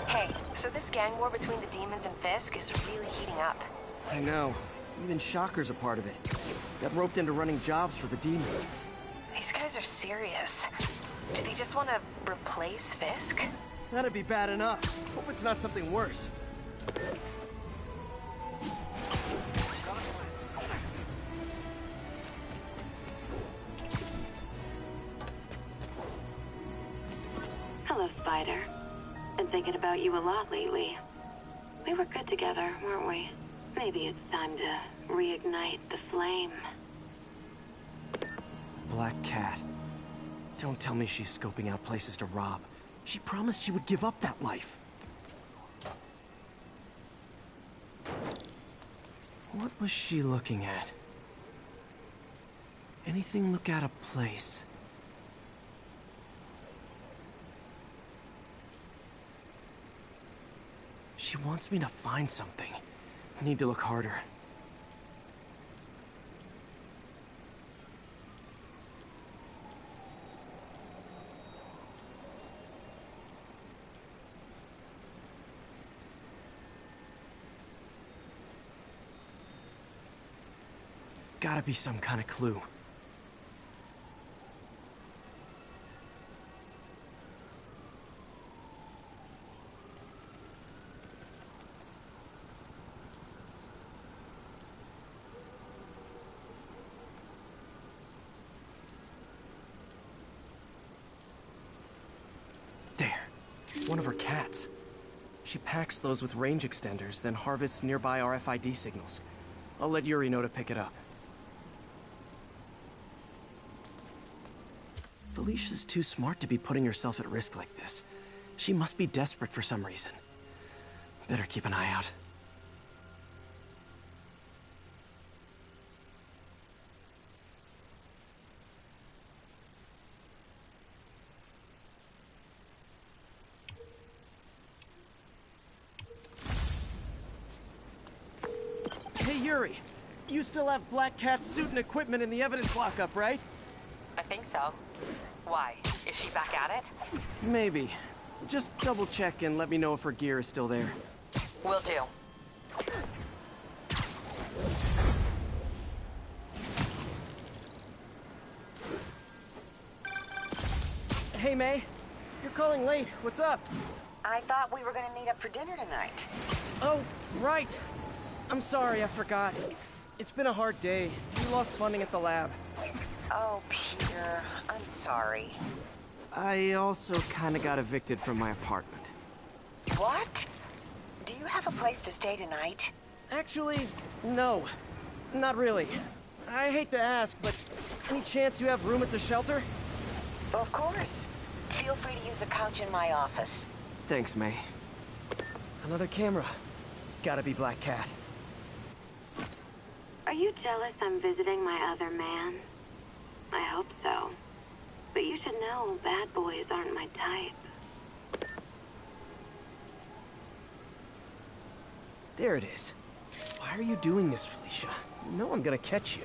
Hey, so this gang war between the demons and Fisk is really heating up. I know. Even Shocker's a part of it. Got roped into running jobs for the demons. These guys are serious. Do they just want to replace Fisk? That'd be bad enough. Hope it's not something worse. Hello, Spider. Been thinking about you a lot lately. We were good together, weren't we? Maybe it's time to reignite the flame. Black Cat. Don't tell me she's scoping out places to rob. She promised she would give up that life. What was she looking at? Anything look out of place? She wants me to find something. I need to look harder. Gotta be some kind of clue. There. One of her cats. She packs those with range extenders, then harvests nearby RFID signals. I'll let Yuri know to pick it up. Felicia's too smart to be putting herself at risk like this. She must be desperate for some reason. Better keep an eye out. Hey, Yuri. You still have Black Cat's suit and equipment in the evidence lockup, right? I think so. Why? Is she back at it? Maybe. Just double check and let me know if her gear is still there. Will do. Hey, May. You're calling late. What's up? I thought we were gonna meet up for dinner tonight. Oh, right. I'm sorry, I forgot. It's been a hard day. We lost funding at the lab. Oh, Peter, I'm sorry. I also kinda got evicted from my apartment. What? Do you have a place to stay tonight? Actually, no. Not really. I hate to ask, but any chance you have room at the shelter? Of course. Feel free to use the couch in my office. Thanks, May. Another camera. Gotta be Black Cat. Are you jealous I'm visiting my other man? I hope so. But you should know bad boys aren't my type. There it is. Why are you doing this, Felicia? You know I'm gonna catch you.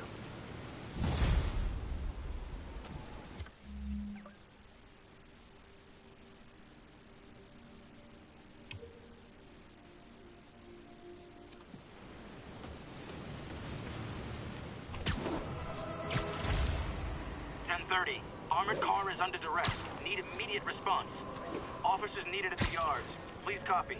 Armored car is under duress. Need immediate response. Officers needed at the yards. Please copy.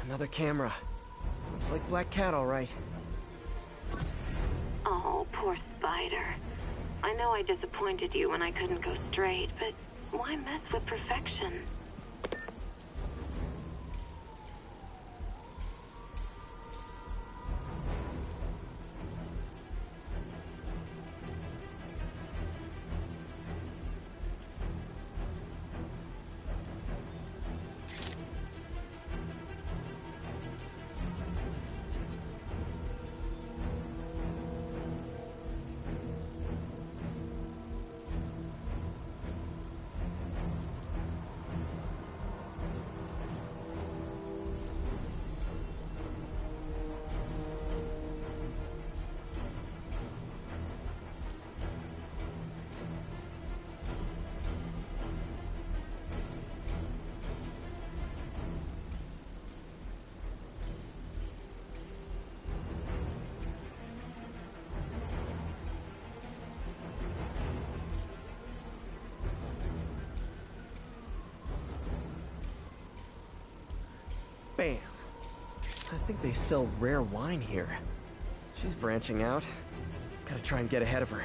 Another camera. Looks like Black Cat, all right. Oh, poor Spider. I know I disappointed you when I couldn't go straight, but why mess with perfection? Bam. I think they sell rare wine here. She's branching out. Gotta try and get ahead of her.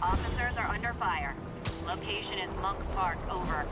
Officers are under fire. Location is Monk Park, over.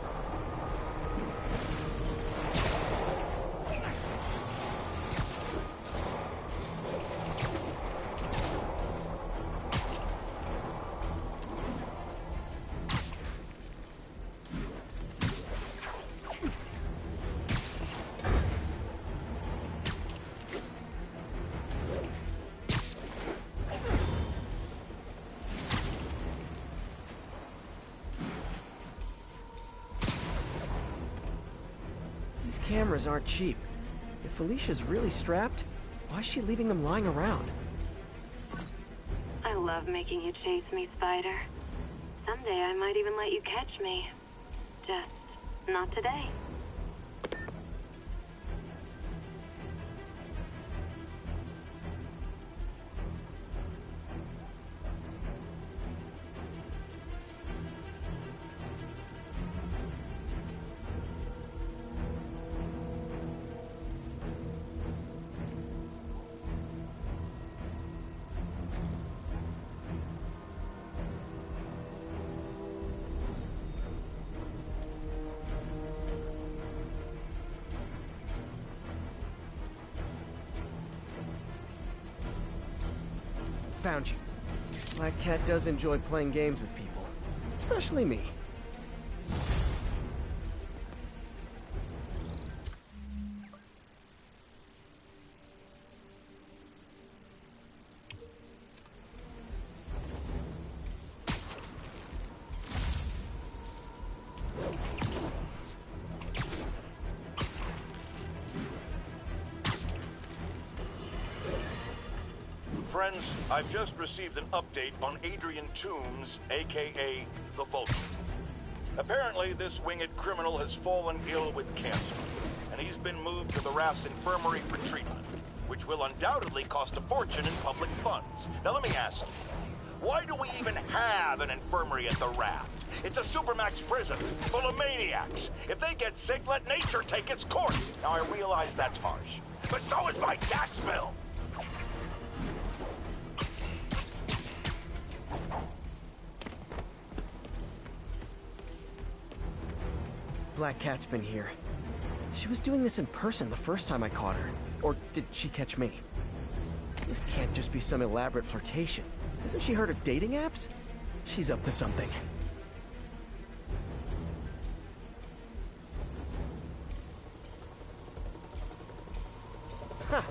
Cameras aren't cheap. If Felicia's really strapped, why is she leaving them lying around? I love making you chase me, Spider. Someday I might even let you catch me. Just not today. Found you. Black Cat does enjoy playing games with people. Especially me. Friends, I've just received an update on Adrian Toombs, aka the Vulture. Apparently, this winged criminal has fallen ill with cancer, and he's been moved to the Raft's infirmary for treatment, which will undoubtedly cost a fortune in public funds. Now let me ask you, why do we even have an infirmary at the Raft? It's a supermax prison, full of maniacs. If they get sick, let nature take its course. Now I realize that's harsh, but so is my tax bill. Black Cat's been here. She was doing this in person the first time I caught her. Or did she catch me? This can't just be some elaborate flirtation. Hasn't she heard of dating apps? She's up to something. Huh.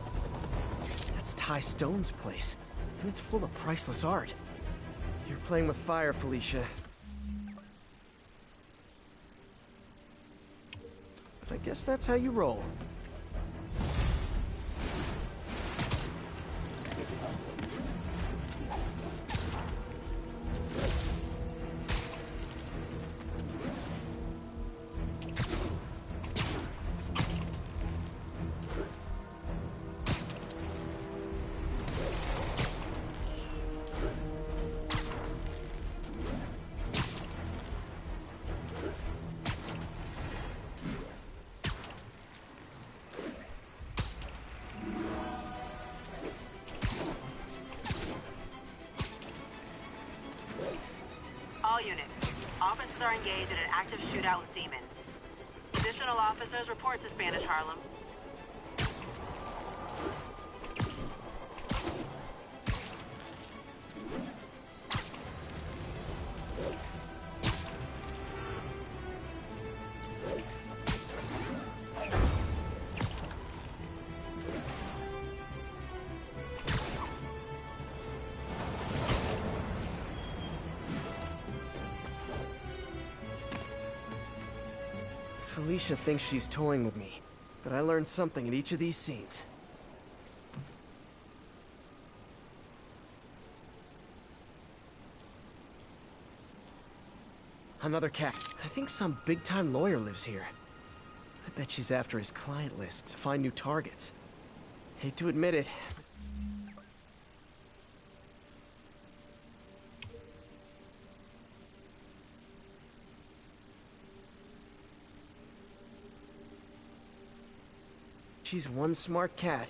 That's Ty Stone's place. And it's full of priceless art. You're playing with fire, Felicia. I guess that's how you roll. All units. Officers are engaged in an active shootout with demons. Additional officers report to Spanish Harlem. Felicia thinks she's toying with me, but I learned something in each of these scenes. Another cat. I think some big-time lawyer lives here. I bet she's after his client list to find new targets. Hate to admit it. She's one smart cat.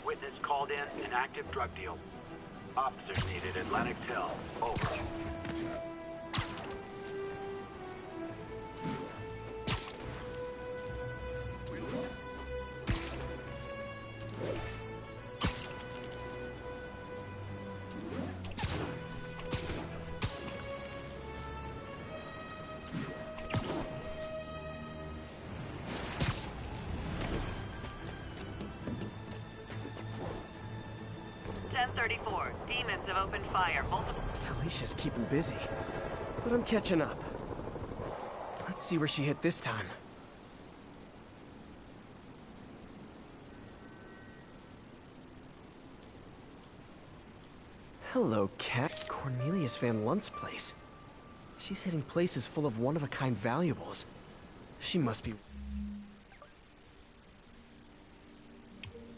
Witness called in an active drug deal. Officers needed at Lenox Hill. Over. Demons have opened fire. Multiple. Felicia's keeping busy, but I'm catching up. Let's see where she hit this time. Hello, Cat. Cornelius Van Lunt's place. She's hitting places full of one-of-a-kind valuables. She must be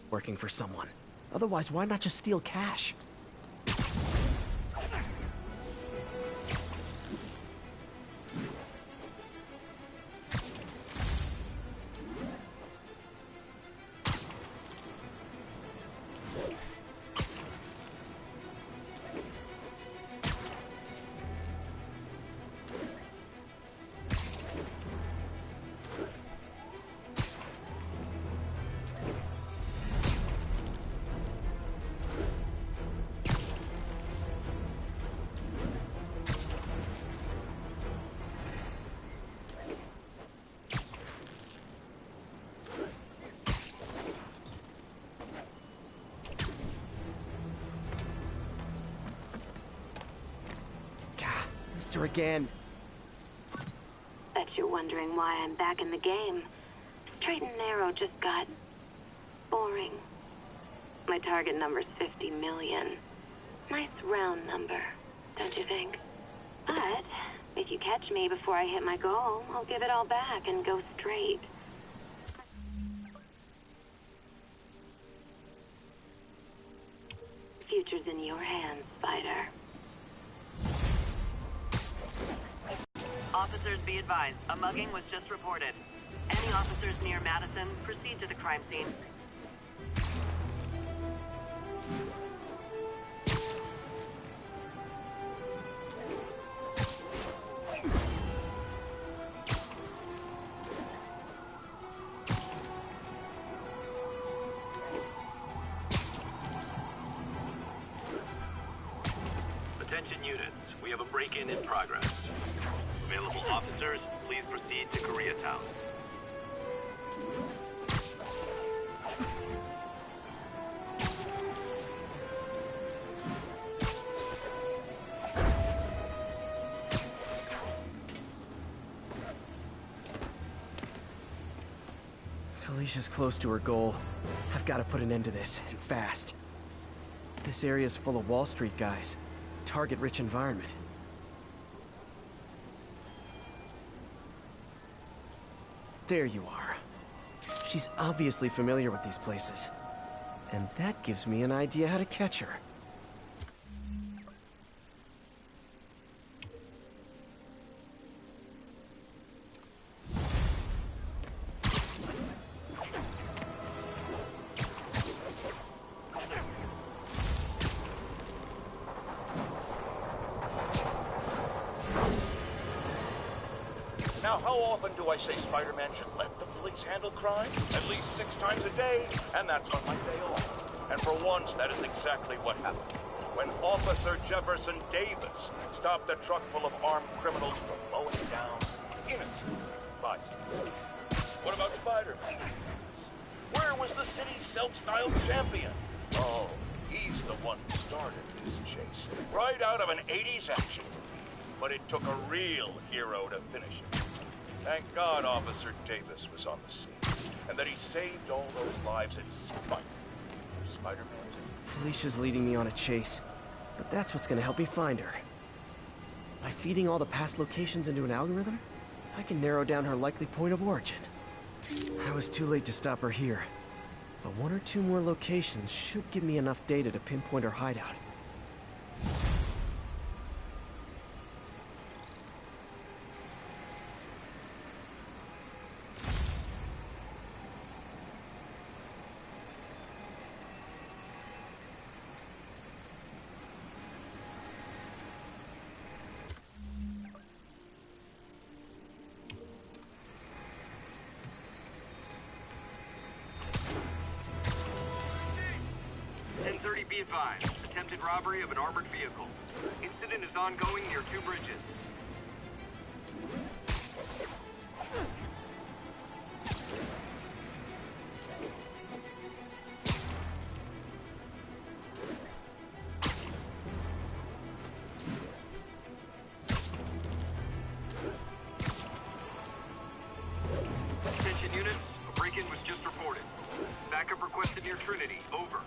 working for someone. Otherwise, why not just steal cash? Her again. Bet you're wondering why I'm back in the game. Straight and narrow just got boring. My target number's 50 million. Nice round number, don't you think? But if you catch me before I hit my goal, I'll give it all back and go straight. Future's in your hands, Spider. Officers be advised, a mugging was just reported. Any officers near Madison, proceed to the crime scene. Attention units, we have a break-in in progress. Available officers, please proceed to Koreatown. Felicia's close to her goal. I've got to put an end to this, and fast. This area's full of Wall Street guys. Target-rich environment. There you are. She's obviously familiar with these places. And that gives me an idea how to catch her. Now, how often do I say Spider-Man should let the police handle crime? At least 6 times a day, and that's on my day off. And for once, that is exactly what happened. When Officer Jefferson Davis stopped a truck full of armed criminals from mowing down innocent bystanders. What about Spider-Man? Where was the city's self-styled champion? Oh, he's the one who started this chase, right out of an 80s action. But it took a real hero to finish it. Thank God Officer Davis was on the scene, and that he saved all those lives in spite of Spider-Man. Felicia's leading me on a chase, but that's what's gonna help me find her. By feeding all the past locations into an algorithm, I can narrow down her likely point of origin. I was too late to stop her here, but 1 or 2 more locations should give me enough data to pinpoint her hideout. Be advised, attempted robbery of an armored vehicle. Incident is ongoing near 2 bridges. Attention units, a break-in was just reported. Backup requested near Trinity, over.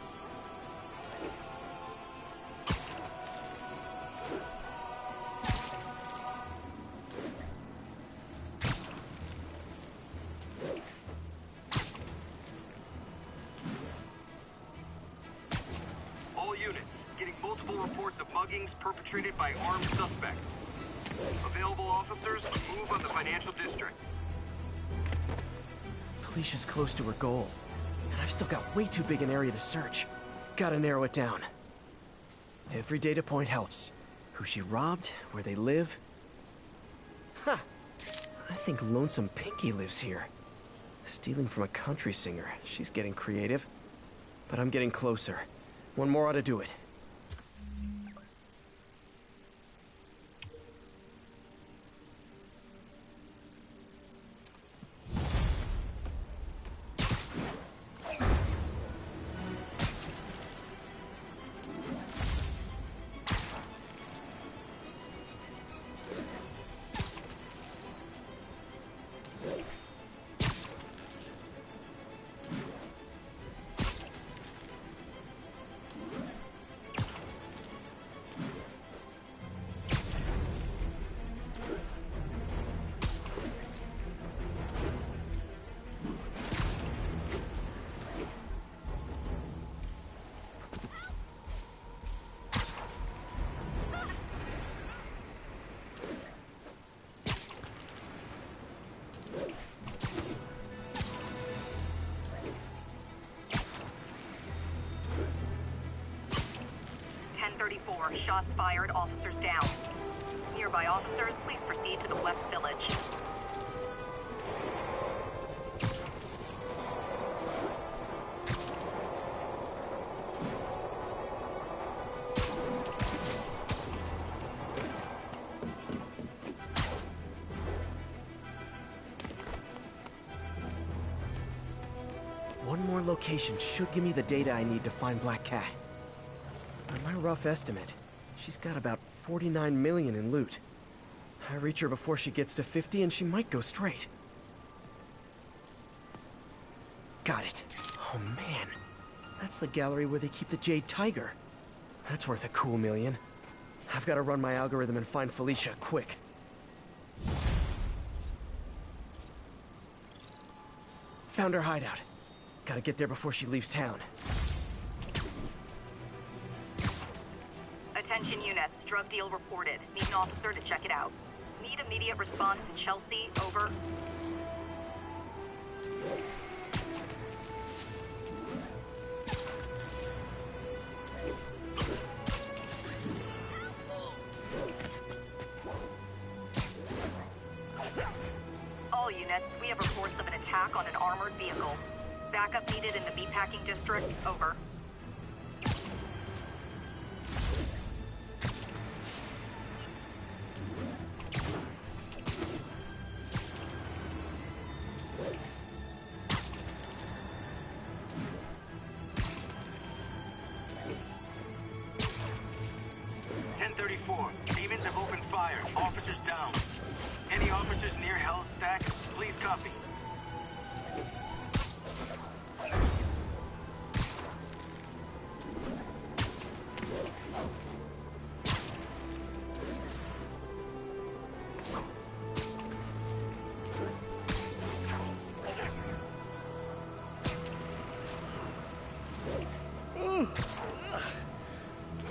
Perpetrated by armed suspects. Available officers, move on the financial district. Felicia's close to her goal, and I've still got way too big an area to search. Gotta narrow it down. Every data point helps. Who she robbed, where they live. Ha! I think Lonesome Pinky lives here. Stealing from a country singer. She's getting creative. But I'm getting closer. 1 more ought to do it. Shots fired, officers down. Nearby officers, please proceed to the West Village. One more location should give me the data I need to find Black Cat. By my rough estimate, she's got about 49 million in loot. I reach her before she gets to 50 and she might go straight. Got it. Oh man, that's the gallery where they keep the Jade Tiger. That's worth a cool million. I've got to run my algorithm and find Felicia, quick. Found her hideout. Gotta get there before she leaves town. Attention units, drug deal reported. Need an officer to check it out. Need immediate response in Chelsea, over. attack on an armored vehicle. Backup needed in the meatpacking district. Over. Demons have opened fire. Officers down. Any officers near Hell's Stack, please copy.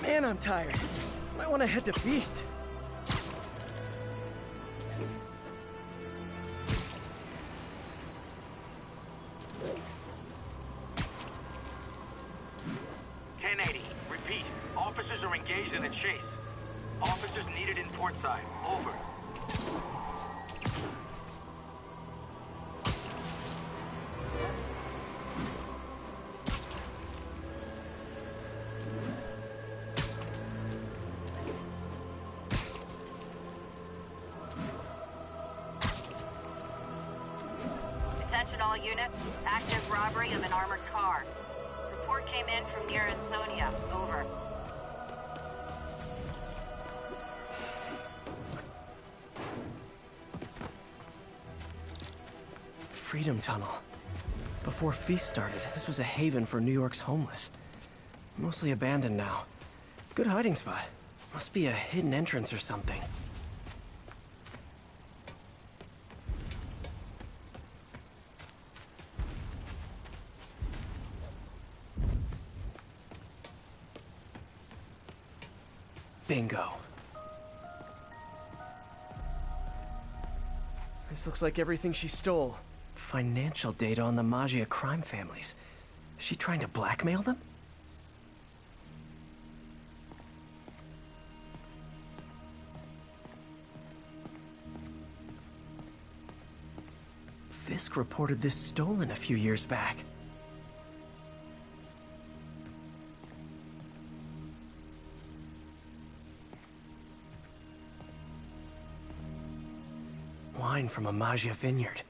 Man, I'm tired. Might want to head to Feast. Repeat. Officers are engaged in a chase. Officers needed in Portside. Over. Attention all units. Active robbery of an armored car. Report came in from near Ansonia. Over. Freedom Tunnel. Before Feast started, this was a haven for New York's homeless. Mostly abandoned now. Good hiding spot. Must be a hidden entrance or something. Bingo. This looks like everything she stole. Financial data on the Maggia crime families. Is she trying to blackmail them? Fisk reported this stolen a few years back. Wine from a Maggia vineyard.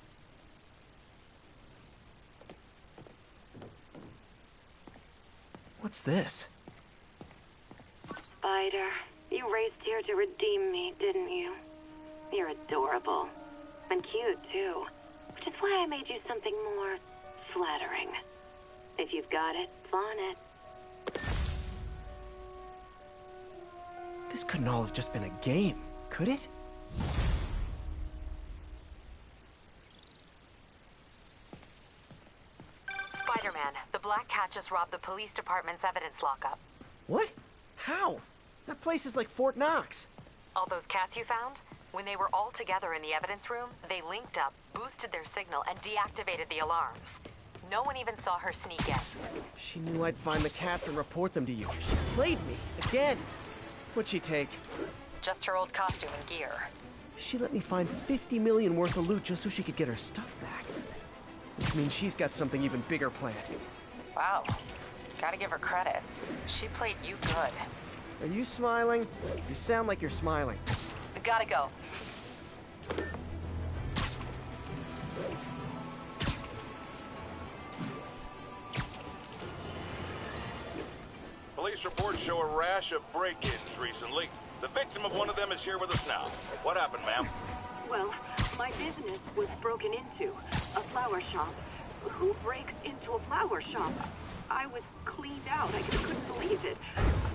What's this? Spider, you raced here to redeem me, didn't you? You're adorable. And cute, too. Which is why I made you something more flattering. If you've got it, flaunt it. This couldn't all have just been a game, could it? Spider-Man, the Black Cat just robbed the police department's evidence lockup. What? How? That place is like Fort Knox. All those cats you found? When they were all together in the evidence room, they linked up, boosted their signal, and deactivated the alarms. No one even saw her sneak in. She knew I'd find the cats and report them to you. She played me, again. What'd she take? Just her old costume and gear. She let me find 50 million worth of loot just so she could get her stuff back. Which means she's got something even bigger planned. Wow. Gotta give her credit. She played you good. Are you smiling? You sound like you're smiling. Gotta go. Police reports show a rash of break-ins recently. The victim of one of them is here with us now. What happened, ma'am? Well, my business was broken into. A flower shop. Who breaks into a flower shop? I was cleaned out. I couldn't believe it.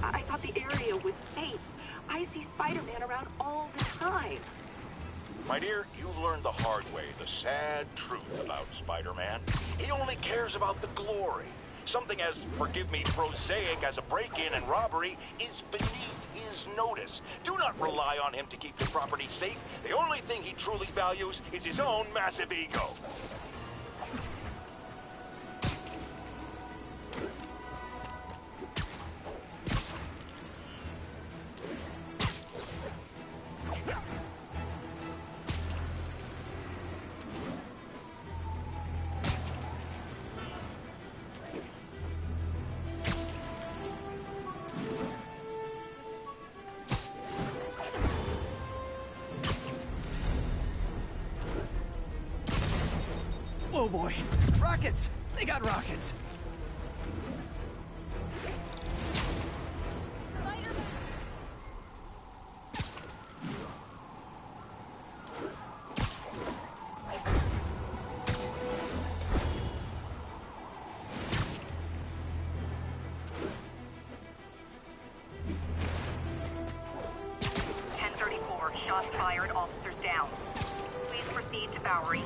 I thought the area was safe. I see Spider-Man around all the time. My dear, you learned the hard way the sad truth about Spider-Man. He only cares about the glory. Something as, forgive me, prosaic as a break-in and robbery is beneath his notice. Do not rely on him to keep your property safe. The only thing he truly values is his own massive ego. Oh boy. Rockets! They got rockets! Shots fired, officers down. Please proceed to Bowery.